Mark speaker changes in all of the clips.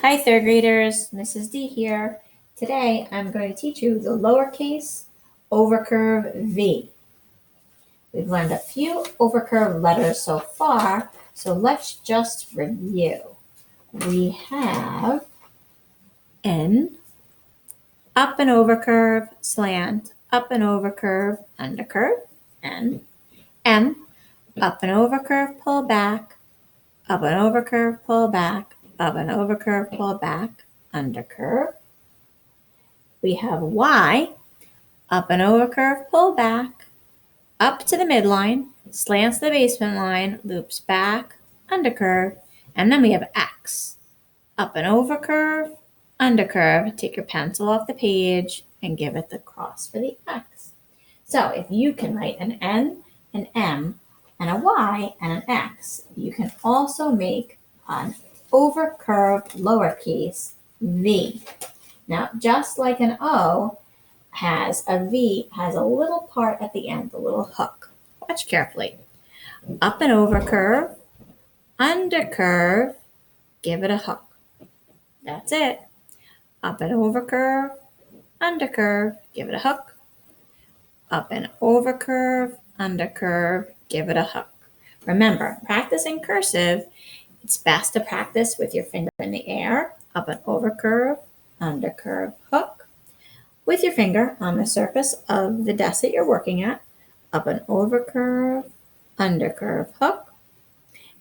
Speaker 1: Hi, third graders. Mrs. D here. Today, I'm going to teach you the lowercase overcurve V. We've learned a few overcurve letters so far, so let's just review. We have N, up and overcurve, slant, up and overcurve, undercurve, N. M, up and overcurve, pull back, up and overcurve, pull back, up and overcurve, pull back, undercurve. We have Y, up and over curve, pull back, up to the midline, slants the basement line, loops back, under curve, and then we have X, up and over curve, under curve. Take your pencil off the page and give it the cross for the X. So if you can write an N, an M, and a Y, and an X, you can also make an overcurved lowercase V. Now, just like an O has a V, has a little part at the end, a little hook. Watch carefully. Up and over curve, under curve, give it a hook. That's it. Up and over curve, under curve, give it a hook. Up and over curve, under curve, give it a hook. Remember, practicing cursive, it's best to practice with your finger in the air, up and over curve, under curve, hook. With your finger on the surface of the desk that you're working at, up and over curve, under curve, hook.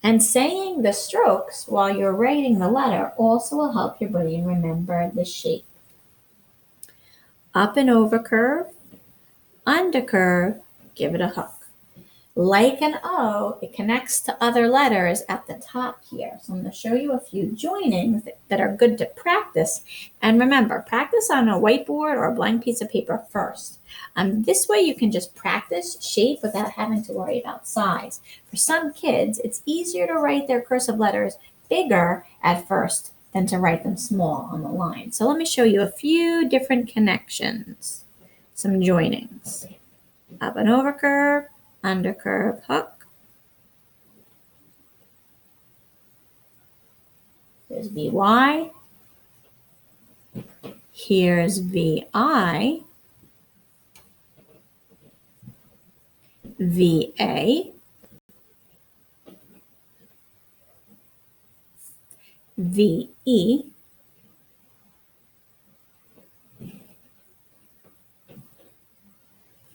Speaker 1: And saying the strokes while you're writing the letter also will help your brain remember the shape. Up and over curve, under curve, give it a hook. Like an O, it connects to other letters at the top here. So I'm going to show you a few joinings that are good to practice. And remember, practice on a whiteboard or a blank piece of paper first. This way you can just practice shape without having to worry about size. For some kids, it's easier to write their cursive letters bigger at first than to write them small on the line. So let me show you a few different connections, some joinings. Up and over curve, under curve, hook. There's VY. Here's VI. VA. VE.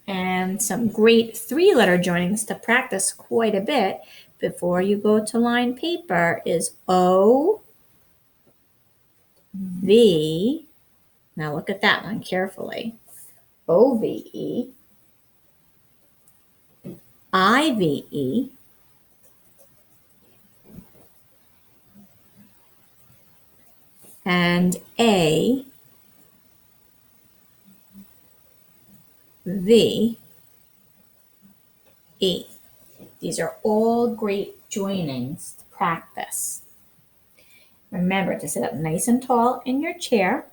Speaker 1: And some great three-letter joinings to practice quite a bit before you go to line paper is O, V. Now look at that one carefully. OVE, IVE, and A, V, E. These are all great joinings to practice. Remember to sit up nice and tall in your chair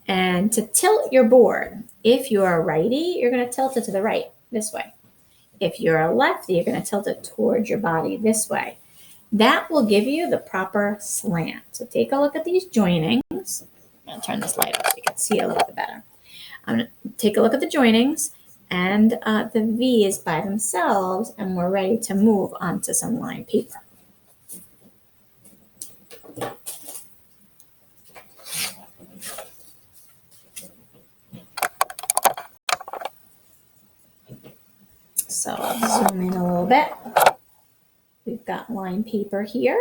Speaker 1: and to tilt your board. If you're a righty, you're going to tilt it to the right, this way. If you're a lefty, you're going to tilt it towards your body this way. That will give you the proper slant. So take a look at these joinings. I'm going to turn this light off so you can see a little bit better. I'm going to take a look at the joinings, and the V is by themselves, and we're ready to move on to some line paper. So I'll zoom in a little bit. We've got line paper here.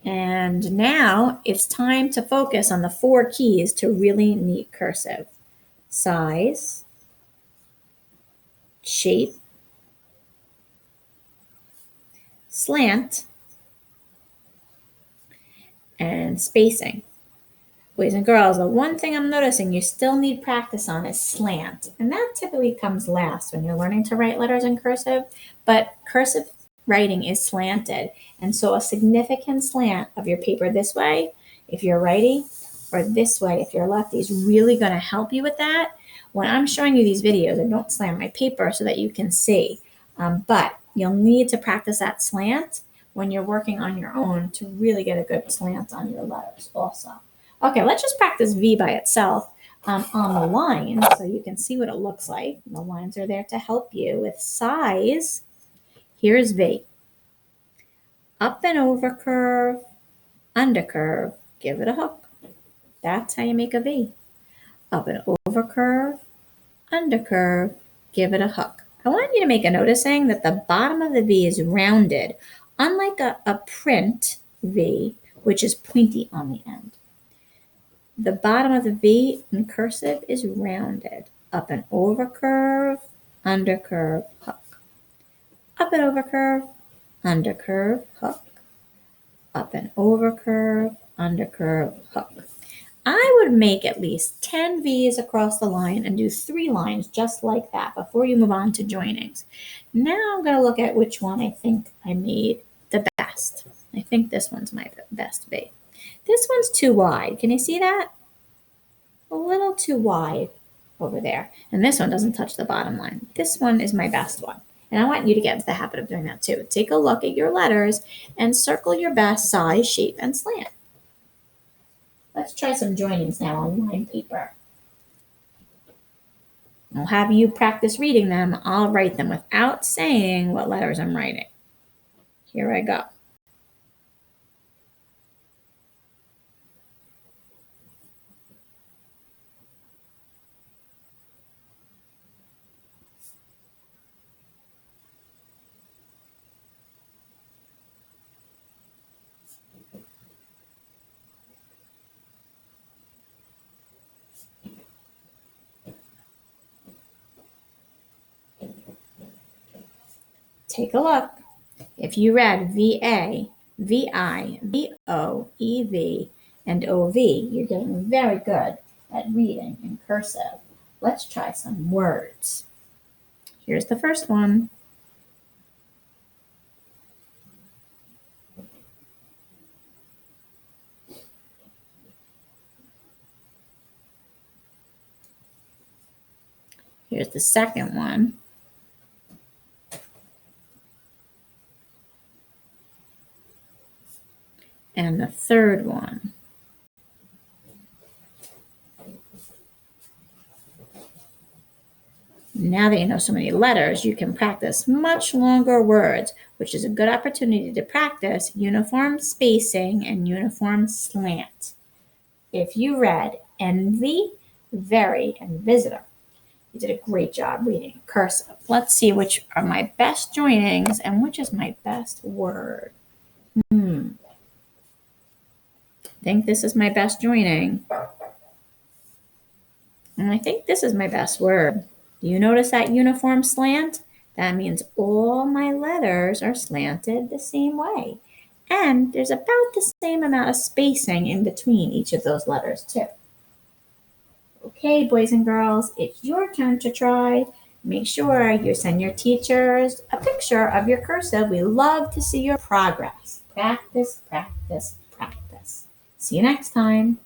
Speaker 1: And now it's time to focus on the 4 keys to really neat cursive. Size, shape, slant, and spacing. Boys and girls, the one thing I'm noticing you still need practice on is slant. And that typically comes last when you're learning to write letters in cursive. But cursive writing is slanted. And so a significant slant of your paper this way, if you're righty, or this way, if you're lefty, is really going to help you with that. When I'm showing you these videos, I don't slant my paper so that you can see. But you'll need to practice that slant when you're working on your own to really get a good slant on your letters also. Okay, let's just practice V by itself on the line so you can see what it looks like. The lines are there to help you with size. Here's V. Up and over curve, under curve, give it a hook. That's how you make a V. Up and over curve, under curve, give it a hook. I want you to make a notice saying that the bottom of the V is rounded, unlike a print V, which is pointy on the end. The bottom of the V in cursive is rounded. Up and over curve, under curve, hook. Up and over curve, under curve, hook. Up and over curve, under curve, hook. I would make at least 10 V's across the line and do 3 lines just like that before you move on to joinings. Now I'm going to look at which one I think I made the best. I think this one's my best V. This one's too wide. Can you see that? A little too wide over there. And this one doesn't touch the bottom line. This one is my best one. And I want you to get into the habit of doing that too. Take a look at your letters and circle your best size, shape, and slant. Let's try some joinings now on line paper. I'll have you practice reading them. I'll write them without saying what letters I'm writing. Here I go. Take a look. If you read VA, VI, VO, EV, and OV, you're getting very good at reading in cursive. Let's try some words. Here's the first one. Here's the second one. And the third one. Now that you know so many letters, you can practice much longer words, which is a good opportunity to practice uniform spacing and uniform slant. If you read envy, very, and visitor, you did a great job reading cursive. Let's see which are my best joinings and which is my best word. I think this is my best joining. And I think this is my best word. Do you notice that uniform slant? That means all my letters are slanted the same way. And there's about the same amount of spacing in between each of those letters too. Okay, boys and girls, it's your turn to try. Make sure you send your teachers a picture of your cursive. We love to see your progress. Practice, practice, practice. See you next time.